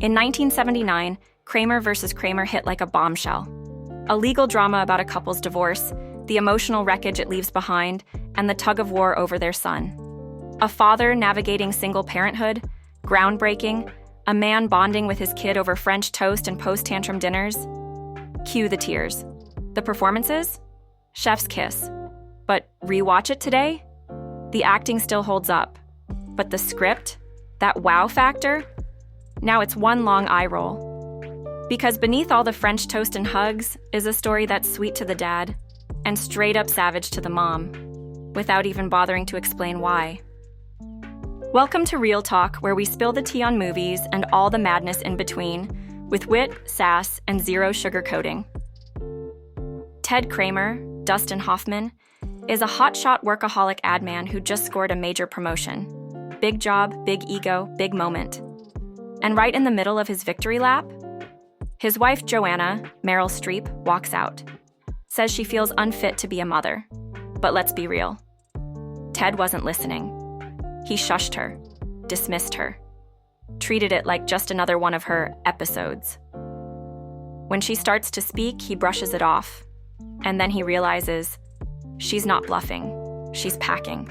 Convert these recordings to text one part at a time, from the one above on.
In 1979, Kramer versus Kramer hit like a bombshell. A legal drama about a couple's divorce, the emotional wreckage it leaves behind, and the tug-of-war over their son. A father navigating single parenthood, groundbreaking, a man bonding with his kid over French toast and post-tantrum dinners. Cue the tears. The performances? Chef's kiss. But rewatch it today? The acting still holds up. But the script? That wow factor? Now it's one long eye roll. Because beneath all the French toast and hugs is a story that's sweet to the dad and straight up savage to the mom, without even bothering to explain why. Welcome to Real Talk, where we spill the tea on movies and all the madness in between, with wit, sass, and zero sugarcoating. Ted Kramer, Dustin Hoffman, is a hotshot workaholic ad man who just scored a major promotion. Big job, big ego, big moment. And right in the middle of his victory lap, his wife Joanna, Meryl Streep, walks out. Says she feels unfit to be a mother. But let's be real. Ted wasn't listening. He shushed her, dismissed her, treated it like just another one of her episodes. When she starts to speak, he brushes it off. And then he realizes she's not bluffing, she's packing.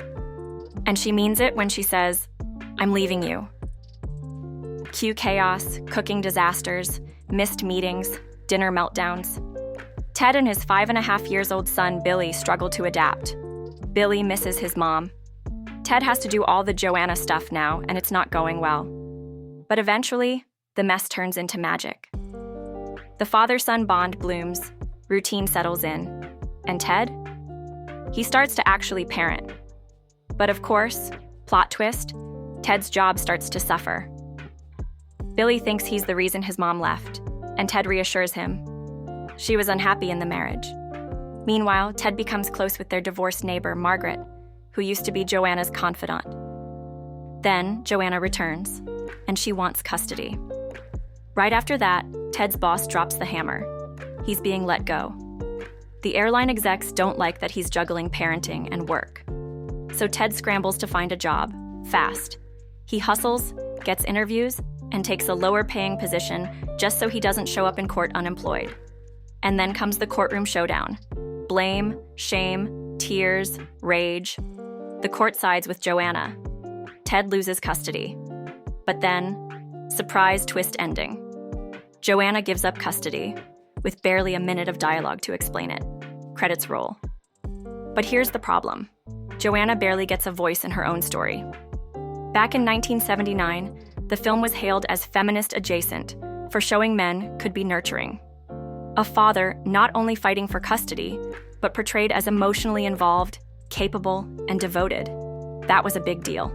And she means it when she says, "I'm leaving you." Cue chaos, cooking disasters, missed meetings, dinner meltdowns. Ted and his 5.5-year-old son, Billy, struggle to adapt. Billy misses his mom. Ted has to do all the Joanna stuff now, and it's not going well. But eventually, the mess turns into magic. The father-son bond blooms, routine settles in. And Ted? He starts to actually parent. But of course, plot twist, Ted's job starts to suffer. Billy thinks he's the reason his mom left, and Ted reassures him. She was unhappy in the marriage. Meanwhile, Ted becomes close with their divorced neighbor, Margaret, who used to be Joanna's confidant. Then, Joanna returns, and she wants custody. Right after that, Ted's boss drops the hammer. He's being let go. The airline execs don't like that he's juggling parenting and work. So Ted scrambles to find a job, fast. He hustles, gets interviews, and takes a lower-paying position just so he doesn't show up in court unemployed. And then comes the courtroom showdown. Blame, shame, tears, rage. The court sides with Joanna. Ted loses custody. But then, surprise twist ending. Joanna gives up custody, with barely a minute of dialogue to explain it. Credits roll. But here's the problem. Joanna barely gets a voice in her own story. Back in 1979, the film was hailed as feminist adjacent for showing men could be nurturing. A father not only fighting for custody, but portrayed as emotionally involved, capable, and devoted. That was a big deal.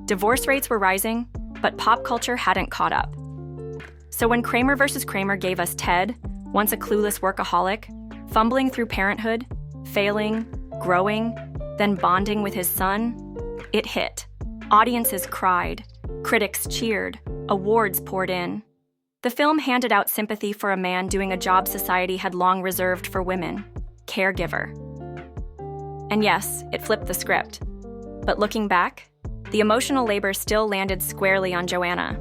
Divorce rates were rising, but pop culture hadn't caught up. So when Kramer versus Kramer gave us Ted, once a clueless workaholic, fumbling through parenthood, failing, growing, then bonding with his son, it hit. Audiences cried, critics cheered, awards poured in. The film handed out sympathy for a man doing a job society had long reserved for women, caregiver. And yes, it flipped the script. But looking back, the emotional labor still landed squarely on Joanna.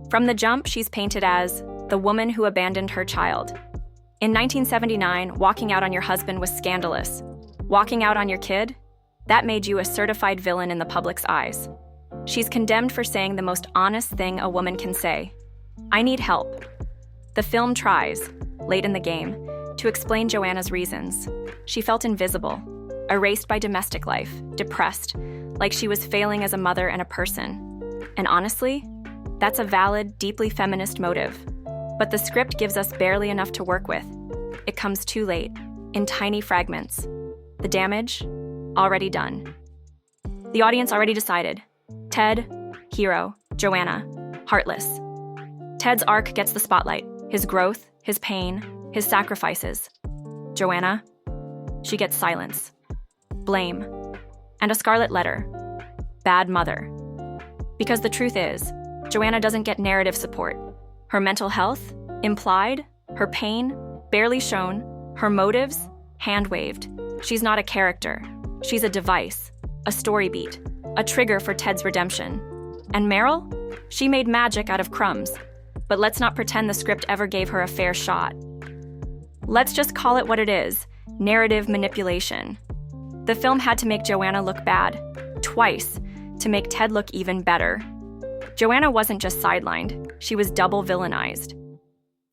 From the jump, she's painted as the woman who abandoned her child. In 1979, walking out on your husband was scandalous. Walking out on your kid? That made you a certified villain in the public's eyes. She's condemned for saying the most honest thing a woman can say. I need help. The film tries, late in the game, to explain Joanna's reasons. She felt invisible, erased by domestic life, depressed, like she was failing as a mother and a person. And honestly, that's a valid, deeply feminist motive. But the script gives us barely enough to work with. It comes too late, in tiny fragments. The damage, already done. The audience already decided. Ted, hero. Joanna, heartless. Ted's arc gets the spotlight. His growth, his pain, his sacrifices. Joanna, she gets silence, blame, and a scarlet letter. Bad mother. Because the truth is, Joanna doesn't get narrative support. Her mental health, implied, her pain, barely shown, her motives, hand-waved. She's not a character. She's a device, a story beat, a trigger for Ted's redemption. And Meryl? She made magic out of crumbs, but let's not pretend the script ever gave her a fair shot. Let's just call it what it is: narrative manipulation. The film had to make Joanna look bad, twice, to make Ted look even better. Joanna wasn't just sidelined, she was double villainized.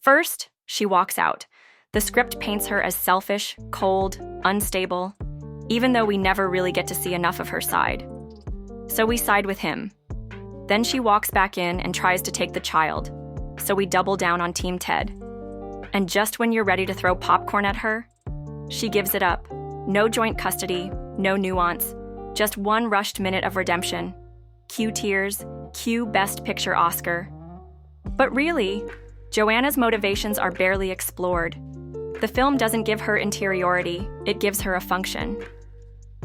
First, she walks out. The script paints her as selfish, cold, unstable, even though we never really get to see enough of her side. So we side with him. Then she walks back in and tries to take the child, so we double down on Team Ted. And just when you're ready to throw popcorn at her, she gives it up. No joint custody, no nuance, just one rushed minute of redemption. Cue tears, cue Best Picture Oscar. But really, Joanna's motivations are barely explored. The film doesn't give her interiority, it gives her a function.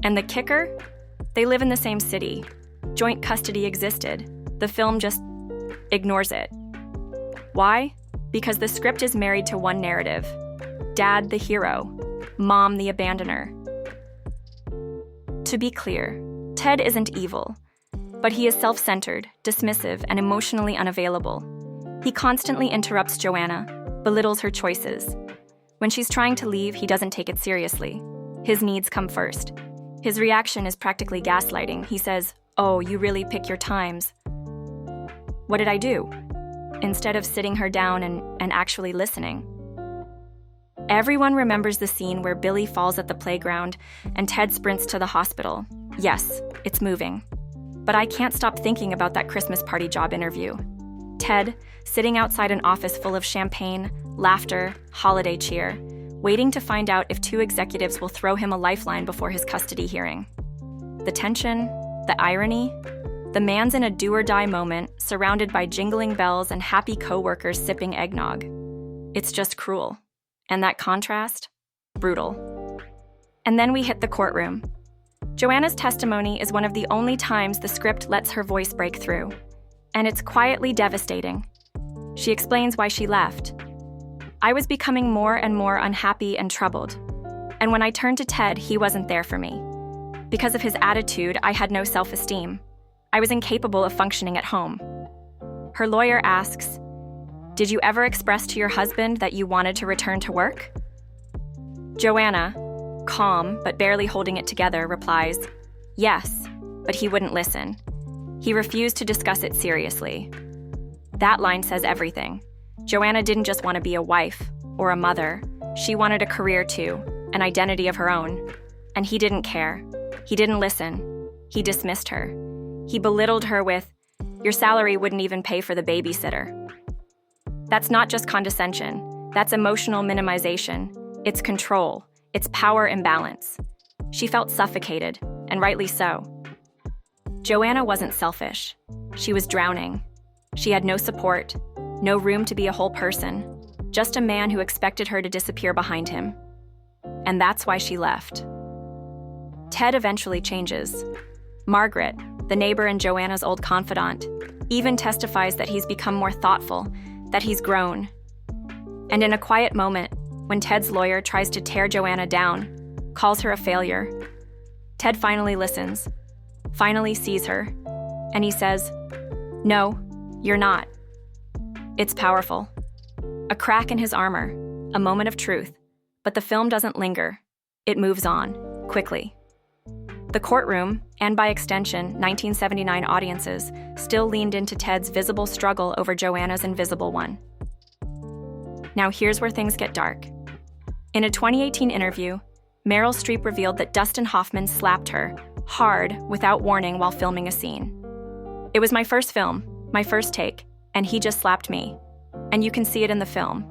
And the kicker? They live in the same city. Joint custody existed. The film just ignores it. Why? Because the script is married to one narrative: Dad the hero, Mom the abandoner. To be clear, Ted isn't evil, but he is self-centered, dismissive, and emotionally unavailable. He constantly interrupts Joanna, belittles her choices. When she's trying to leave, he doesn't take it seriously. His needs come first. His reaction is practically gaslighting. He says, "Oh, you really pick your times." What did I do? Instead of sitting her down and actually listening. Everyone remembers the scene where Billy falls at the playground and Ted sprints to the hospital. Yes, it's moving. But I can't stop thinking about that Christmas party job interview. Ted, sitting outside an office full of champagne, laughter, holiday cheer, waiting to find out if two executives will throw him a lifeline before his custody hearing. The tension, the irony, the man's in a do-or-die moment, surrounded by jingling bells and happy co-workers sipping eggnog. It's just cruel. And that contrast? Brutal. And then we hit the courtroom. Joanna's testimony is one of the only times the script lets her voice break through. And it's quietly devastating. She explains why she left. I was becoming more and more unhappy and troubled. And when I turned to Ted, he wasn't there for me. Because of his attitude, I had no self-esteem. I was incapable of functioning at home. Her lawyer asks, "Did you ever express to your husband that you wanted to return to work?" Joanna, calm but barely holding it together, replies, "Yes," but he wouldn't listen. He refused to discuss it seriously. That line says everything. Joanna didn't just want to be a wife or a mother. She wanted a career too, an identity of her own. And he didn't care. He didn't listen. He dismissed her. He belittled her with, "Your salary wouldn't even pay for the babysitter." That's not just condescension. That's emotional minimization. It's control. It's power imbalance. She felt suffocated, and rightly so. Joanna wasn't selfish. She was drowning. She had no support, no room to be a whole person, just a man who expected her to disappear behind him. And that's why she left. Ted eventually changes. Margaret, the neighbor and Joanna's old confidant, even testifies that he's become more thoughtful, that he's grown. And in a quiet moment, when Ted's lawyer tries to tear Joanna down, calls her a failure, Ted finally listens, finally sees her, and he says, "No, you're not." It's powerful. A crack in his armor, a moment of truth, but the film doesn't linger. It moves on, quickly. The courtroom, and by extension, 1979 audiences, still leaned into Ted's visible struggle over Joanna's invisible one. Now here's where things get dark. In a 2018 interview, Meryl Streep revealed that Dustin Hoffman slapped her, hard, without warning while filming a scene. "It was my first film, my first take, and he just slapped me. And you can see it in the film.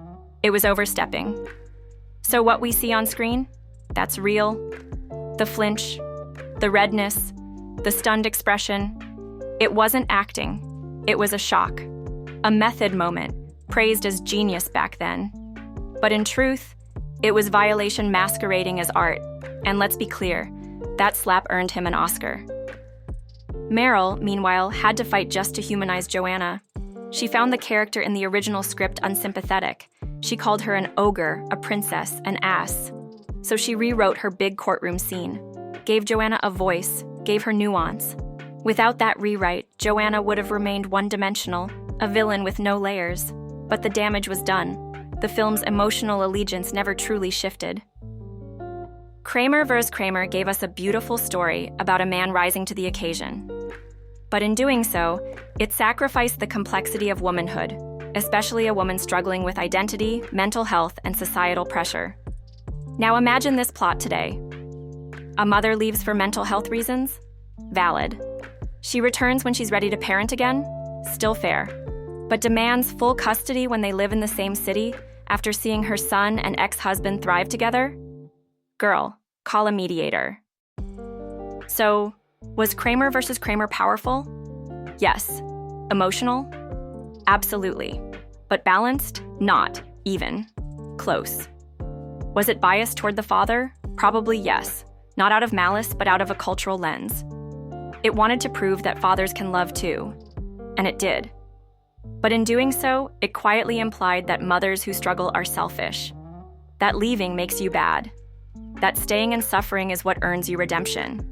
It was overstepping." So what we see on screen? That's real. The flinch, the redness, the stunned expression. It wasn't acting. It was a shock. A method moment, praised as genius back then. But in truth, it was violation masquerading as art. And let's be clear, that slap earned him an Oscar. Meryl, meanwhile, had to fight just to humanize Joanna. She found the character in the original script unsympathetic. She called her an ogre, a princess, an ass. So she rewrote her big courtroom scene, gave Joanna a voice, gave her nuance. Without that rewrite, Joanna would have remained one-dimensional, a villain with no layers. But the damage was done. The film's emotional allegiance never truly shifted. Kramer vs. Kramer gave us a beautiful story about a man rising to the occasion. But in doing so, it sacrificed the complexity of womanhood, especially a woman struggling with identity, mental health, and societal pressure. Now imagine this plot today. A mother leaves for mental health reasons? Valid. She returns when she's ready to parent again? Still fair. But demands full custody when they live in the same city after seeing her son and ex-husband thrive together? Girl, call a mediator. So, was Kramer versus Kramer powerful? Yes. Emotional? Absolutely. But balanced? Not. Even. Close. Was it biased toward the father? Probably yes. Not out of malice, but out of a cultural lens. It wanted to prove that fathers can love too. And it did. But in doing so, it quietly implied that mothers who struggle are selfish. That leaving makes you bad. That staying and suffering is what earns you redemption.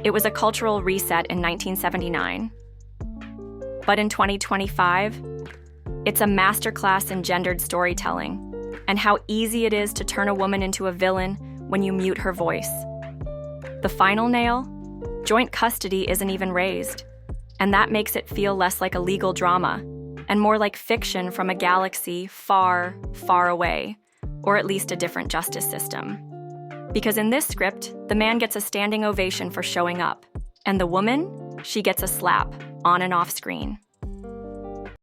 It was a cultural reset in 1979. But in 2025, it's a masterclass in gendered storytelling and how easy it is to turn a woman into a villain when you mute her voice. The final nail? Joint custody isn't even raised, and that makes it feel less like a legal drama and more like fiction from a galaxy far, far away, or at least a different justice system. Because in this script, the man gets a standing ovation for showing up, and the woman, she gets a slap on and off screen.